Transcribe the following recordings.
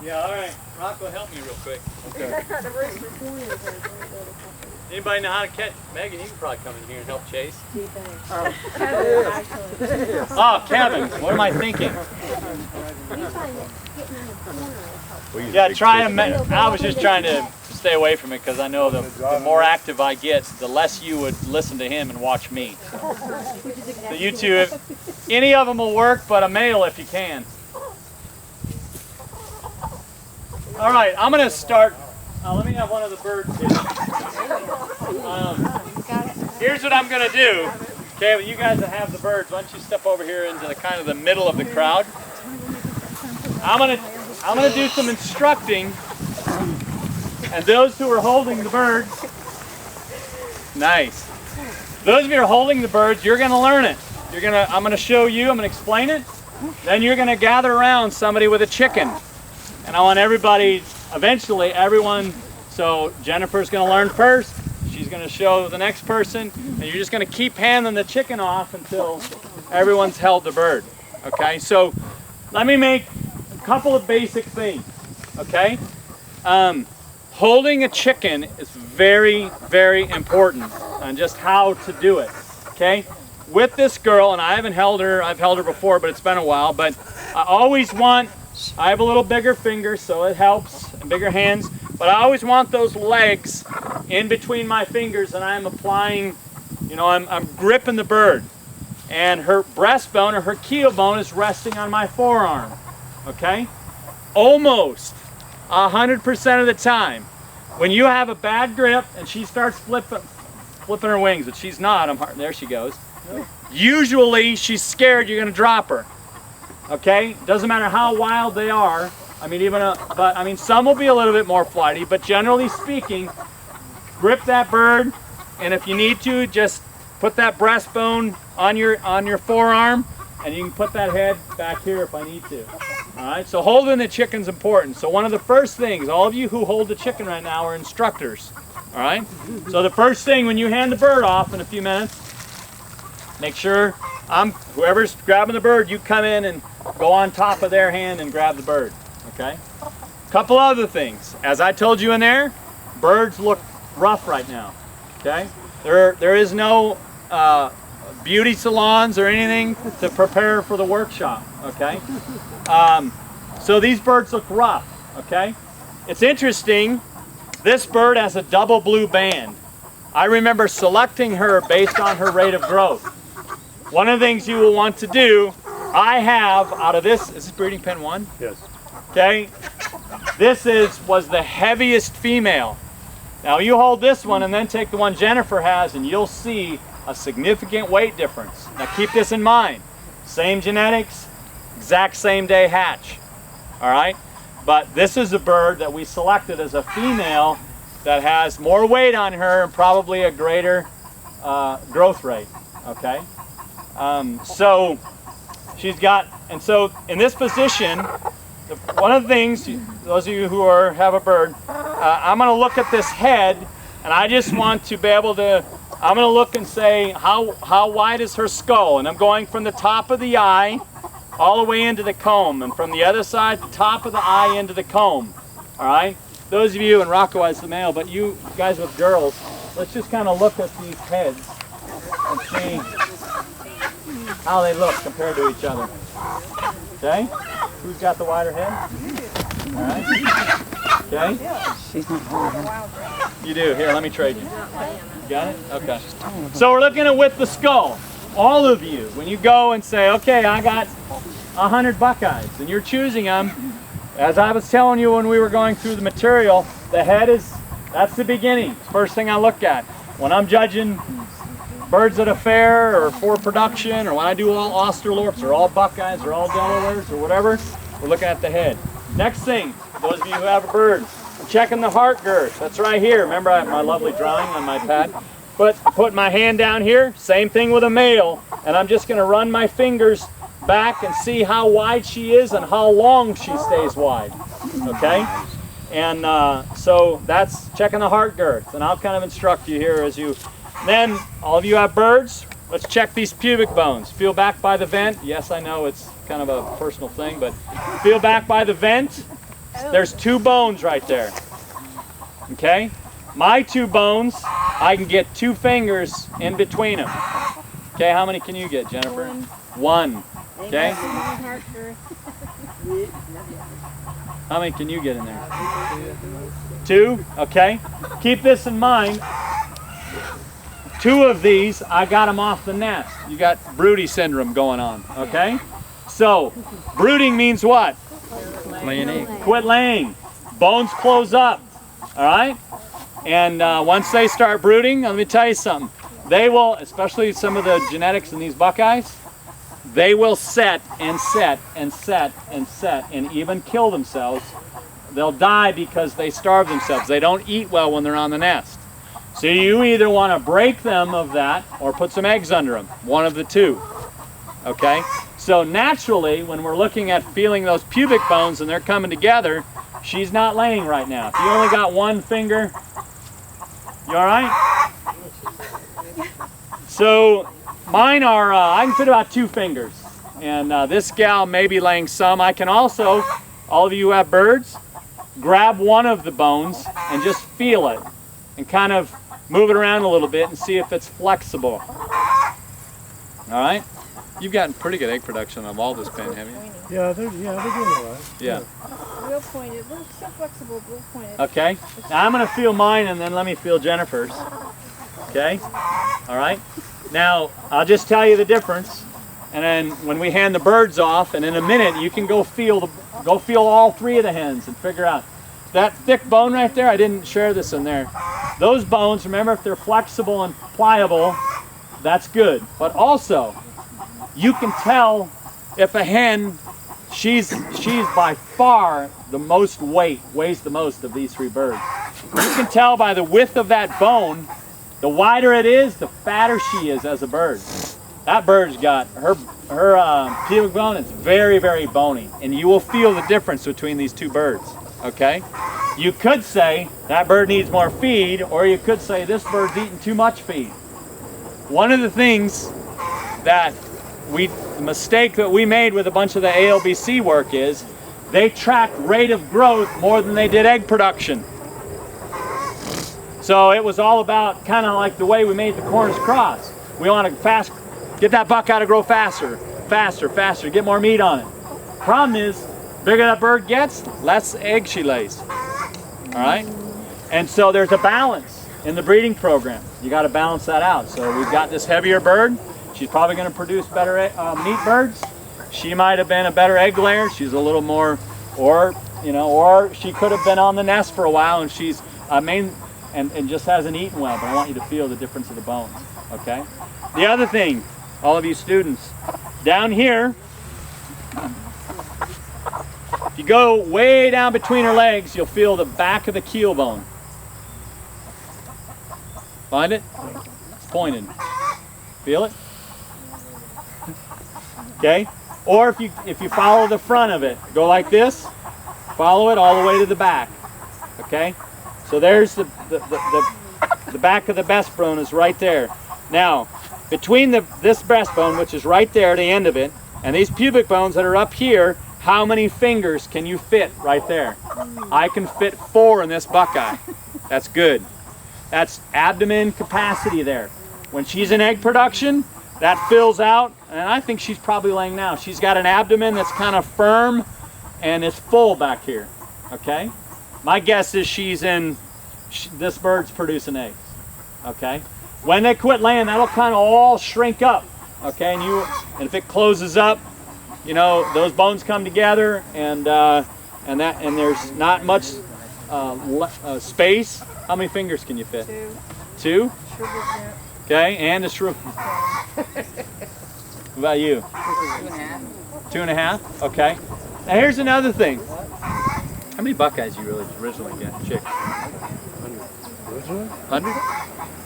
Yeah, all right. Rocco, help me real quick. Okay. Anybody know how to catch? Megan, you can probably come in here and help chase. Oh, Kevin, what am I thinking? Yeah, try to. I was just trying to stay away from it because I know the more active I get, the less you would listen to him and watch me. So you two, if any of them will work, but a male if you can. All right, I'm going to start. Let me have one of the birds here. Here's what I'm going to do. Okay, well, you guys that have the birds, why don't you step over here into the kind of the middle of the crowd. I'm going to do some instructing, and those who are holding the birds, nice. Those of you who are holding the birds, you're going to learn it. I'm going to show you. I'm going to explain it. Then you're going to gather around somebody with a chicken. And I want everybody, eventually everyone, so Jennifer's going to learn first, she's going to show the next person, and you're just going to keep handing the chicken off until everyone's held the bird. Okay, so let me make a couple of basic things. Okay, holding a chicken is very, very important on just how to do it. Okay, with this girl, and I haven't held her, I've held her before, but it's been a while, but I always want, I have a little bigger finger, so it helps, and bigger hands, but I always want those legs in between my fingers, and I'm applying, you know, I'm gripping the bird. And her breastbone or her keel bone is resting on my forearm, okay? Almost 100% of the time, when you have a bad grip and she starts flipping her wings, but she's not, there she goes. Usually she's scared you're gonna drop her. Okay, doesn't matter how wild they are. I mean, some will be a little bit more flighty, but generally speaking, grip that bird, and if you need to, just put that breastbone on your forearm, and you can put that head back here if I need to. All right, so holding the chicken's important. So one of the first things, all of you who hold the chicken right now are instructors. All right, so the first thing when you hand the bird off in a few minutes, make sure whoever's grabbing the bird, you come in and go on top of their hand and grab the bird, okay? Couple other things. As I told you in there, birds look rough right now, okay? There is no beauty salons or anything to prepare for the workshop, okay? So these birds look rough, okay? It's interesting, this bird has a double blue band. I remember selecting her based on her rate of growth. One of the things you will want to do, I have out of this, is this breeding pen 1? Yes. Okay, this was the heaviest female. Now you hold this one and then take the one Jennifer has and you'll see a significant weight difference. Now keep this in mind, same genetics, exact same day hatch, all right? But this is a bird that we selected as a female that has more weight on her and probably a greater growth rate, okay? So she's got, and so in this position, one of the things, those of you who have a bird, I'm going to look at this head, and I just want to be able to, I'm going to look and say, how wide is her skull? And I'm going from the top of the eye all the way into the comb, and from the other side, the top of the eye into the comb, all right? Those of you, and Rocco as the male, but you guys with girls, let's just kind of look at these heads and see how they look compared to each other. Okay? Who's got the wider head? All right. Okay? You do. Here, let me trade you. You got it? Okay. So we're looking at with the skull. All of you, when you go and say, okay, I got 100 Buckeyes, and you're choosing them, as I was telling you when we were going through the material, the head that's the beginning. First thing I look at. When I'm judging birds at a fair or for production, or when I do all Australorps or all Buckeyes or all Delawares or whatever, we're looking at the head. Next thing, those of you who have a bird, I'm checking the heart girth. That's right here. Remember I have my lovely drawing on my pad? Put my hand down here, same thing with a male, and I'm just going to run my fingers back and see how wide she is and how long she stays wide, okay? And so that's checking the heart girth, and I'll kind of instruct you here as you, then all of you have birds, let's check these pubic bones. Feel back by the vent. Yes, I know it's kind of a personal thing, but feel back by the vent, there's 2 bones right there. Okay? My 2 bones, I can get 2 fingers in between them. Okay, how many can you get, Jennifer? 1. Okay? How many can you get in there? 2? Okay. Keep this in mind. 2 of these, I got them off the nest. You got Broody Syndrome going on. Okay? So, brooding means what? Laying egg. Quit laying. Bones close up. All right? And once they start brooding, let me tell you something. They will, especially some of the genetics in these buckeyes, they will set and set and set and set and even kill themselves. They'll die because they starve themselves. They don't eat well when they're on the nest. So you either want to break them of that or put some eggs under them. One of the 2. Okay? So naturally, when we're looking at feeling those pubic bones and they're coming together, she's not laying right now. If you only got 1 finger, you all right? So mine are, I can fit about 2 fingers. And this gal may be laying some. I can also, all of you who have birds, grab one of the bones and just feel it. And kind of move it around a little bit and see if it's flexible. All right? You've gotten pretty good egg production of all this pen, haven't you? Yeah, they're doing all right. Yeah. Real pointed, we're so flexible, real pointed. Okay. Now I'm going to feel mine and then let me feel Jennifer's. Okay? All right? Now, I'll just tell you the difference. And then when we hand the birds off, and in a minute, you can go feel all 3 of the hens and figure out. That thick bone right there, I didn't share this in there. Those bones, remember, if they're flexible and pliable, that's good. But also, you can tell if a hen, she's by far the most weighs the most of these 3 birds. You can tell by the width of that bone, the wider it is, the fatter she is as a bird. That bird's got, her pubic bone is very, very bony, and you will feel the difference between these 2 birds, okay? You could say that bird needs more feed, or you could say this bird's eating too much feed. One of the things that the mistake that we made with a bunch of the ALBC work is they tracked rate of growth more than they did egg production. So it was all about kind of like the way we made the Cornish cross. We want to get that buckeye to grow faster, faster, faster, get more meat on it. Problem is, bigger that bird gets, less eggs she lays. All right? And so there's a balance in the breeding program. You got to balance that out. So we've got this heavier bird. She's probably going to produce better meat birds. She might have been a better egg layer. She's a little more, or she could have been on the nest for a while and she's and just hasn't eaten well. But I want you to feel the difference of the bones. Okay. The other thing, all of you students, down here, if you go way down between her legs, you'll feel the back of the keel bone. Find it? It's pointed. Feel it? Okay? Or if you follow the front of it, go like this, follow it all the way to the back. Okay? So there's the back of the breastbone is right there. Now, between this breastbone, which is right there, the end of it, and these pubic bones that are up here, how many fingers can you fit right there? I can fit 4 in this buckeye. That's good. That's abdomen capacity there. When she's in egg production, that fills out, and I think she's probably laying now. She's got an abdomen that's kind of firm and it's full back here. Okay? My guess is this bird's producing eggs. Okay? When they quit laying, that'll kind of all shrink up. Okay? And if it closes up, those bones come together, and there's not much space. How many fingers can you fit? 2. 2? Okay, and a shrew. What about you? 2.5. 2.5? Okay. Now here's another thing. How many buckeyes you really originally get? Chicks? 100?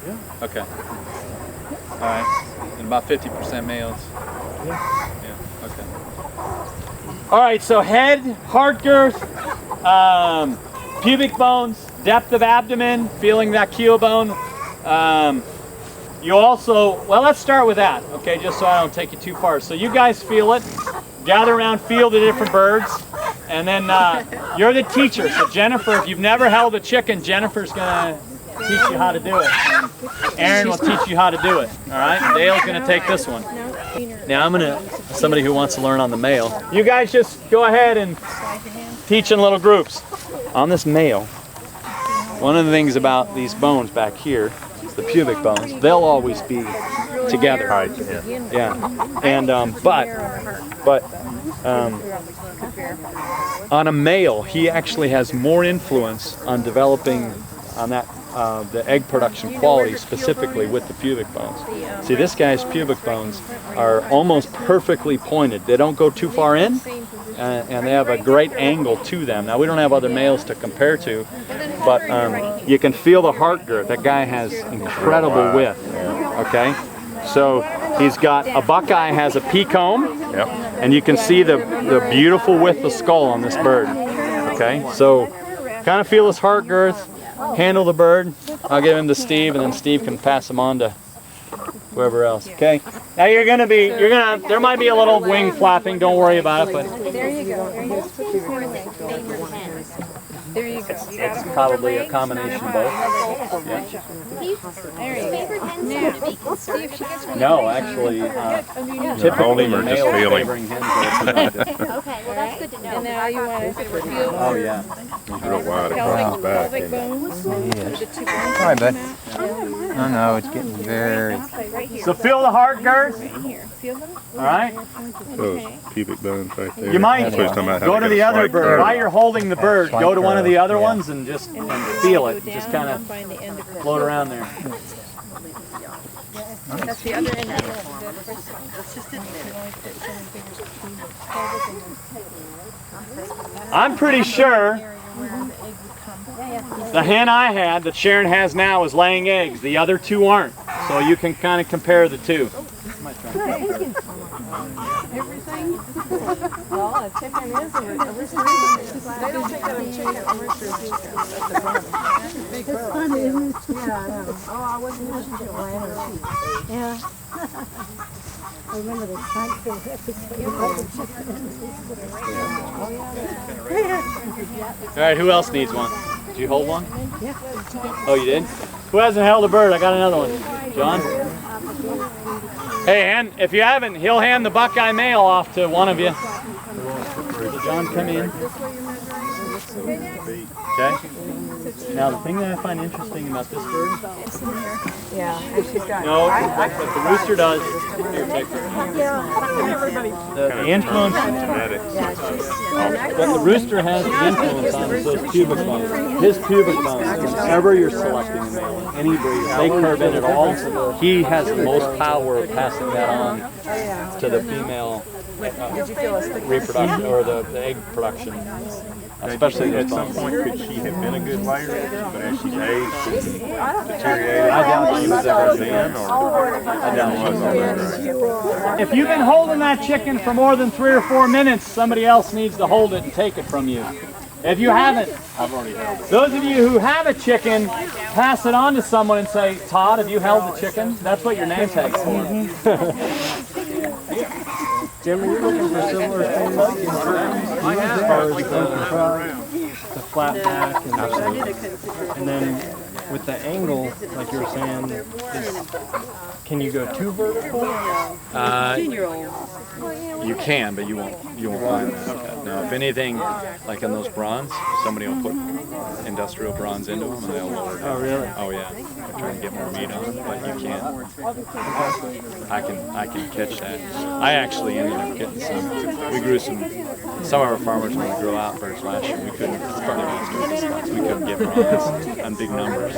Yeah. Okay. All right. And about 50% males. Yeah. Okay. All right, so head, heart girth, pubic bones, depth of abdomen, feeling that keel bone. You also, well, let's start with that, okay, just so I don't take you too far. So you guys feel it. Gather around, feel the different birds. And then you're the teacher. So Jennifer, if you've never held a chicken, Jennifer's gonna teach you how to do it. And Aaron will teach you how to do it. All right. Dale's gonna take this one. Now I'm gonna somebody who wants to learn on the male. You guys just go ahead and teach in little groups. On this male, one of the things about these bones back here, the pubic bones, they'll always be together. Right. Yeah. And but on a male, he actually has more influence on developing on that the egg production quality, specifically with the pubic bones. See, this guy's pubic bones are almost perfectly pointed. They don't go too far in, and they have a great angle to them. Now, we don't have other males to compare to, but you can feel the heart girth. That guy has incredible width. Okay, so he's got a buckeye has a pea-comb, and you can see the beautiful width of skull on this bird. Okay, so kind of feel his heart girth. Handle the bird. I'll give him to Steve, and then Steve can pass him on to whoever else. Okay. Now there might be a little wing flapping. Don't worry about it. But There you go. There you go. it's probably a combination of both. Yeah. No, actually, typically the male favoring hens are productive. Okay, well that's good to know. And now you want to feel Oh yeah. He's real wide across his back. pelvic bones. The two bones. Hi, bud. Oh no, it's getting very. Right here. So feel the heart girth. Right here. Feel them? All right. Those pubic bones right there. You might That's what he's talking about, how go to to get the a other slight bird. curve. While you're holding the bird, go to one of the other ones and just feel it. Just kind of Find the end of it. float around there. That's the other end of it. I'm pretty sure the hen I had that Sharon has now is laying eggs. The other two aren't. So you can kind of compare the two. Everything? Well, a chicken is a rooster. They don't take that on chicken. A rooster is It's funny, isn't it? Yeah, I know. Oh, I wasn't listening to it. Yeah. I remember the Seinfeld episode about the chicken. All right, who else needs one? Did you hold one? Oh, you did? Who hasn't held a bird? I got another one. John? Hey, and if you haven't, he'll hand the buckeye male off to one of you. So John, come in. Okay. Now, the thing that I find interesting about this bird, Yeah, and she's got what the rooster does, the influence, what the rooster has the influence on is those pubic bones. His pubic bones, whenever you're selecting a male in any breed, if they curve in at all, he has the most power of passing that on to the female reproduction or the egg production. Especially At some point, could she have been a good layer? But as she's aged, she's deteriorated. I doubt she was ever then, or I doubt she was ever. If you've been holding that chicken for more than 3 or 4 minutes, somebody else needs to hold it and take it from you. If you haven't, I've already held it. those of you who have a chicken, pass it on to someone and say, Todd, have you held the chicken? That's what your name tag's for. Jim, are you looking for similar things in turkeys? As far as the flat back and then with the angle, like you were saying, can you go too vertical? You can, but you won't find that. Now, if anything, like in those bronze, somebody will put industrial bronze into them and they'll lower it. Oh, really? Oh yeah, they're trying to get more meat on them, but you can't. I can catch that. I actually ended up getting some. We grew some of our farmers when we grew out birds last year. We couldn't. It's part of these spots. We couldn't get bronze on big numbers.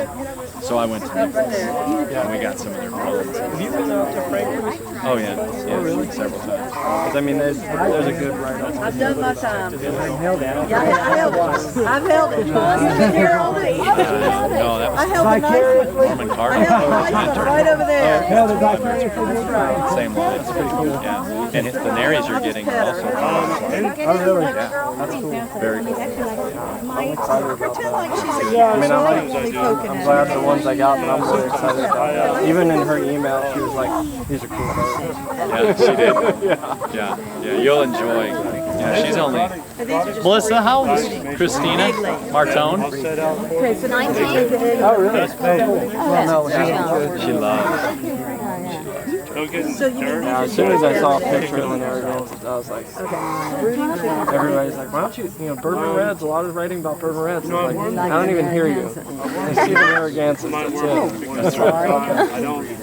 So I went to them and we got some of their bronze. Have you been out to Franklin's? Oh yeah, really? Several times. Because I mean, there's a good write-off. I've done my time. I held that. Yeah, I held one. I've held it. I've been here all day. No, that I was held the nice one. Norman Clark. I held the nice one right over there. Held it vicariously. Same line. It's pretty cool. Yeah, and the nares you're getting are also. Oh, really? Yeah, that's cool. Very cool. Pretend like she's a Yeah, I mean, I'm glad the ones I got, but I'm really excited about it. Even in her email, she was like, these are cool birds. Yeah, she did. Yeah, you'll enjoy Yeah, she's only. Melissa, how old is Christina Martone? Okay, so 19. Oh, really? She loves. Yeah, as soon as I saw a picture of the Narragansett, I was like, everybody's like, why don't you, Bourbon Reds, a lot of writing about Bourbon Reds. I was like, I don't even hear you. I see the Narragansett, that's it. That's right.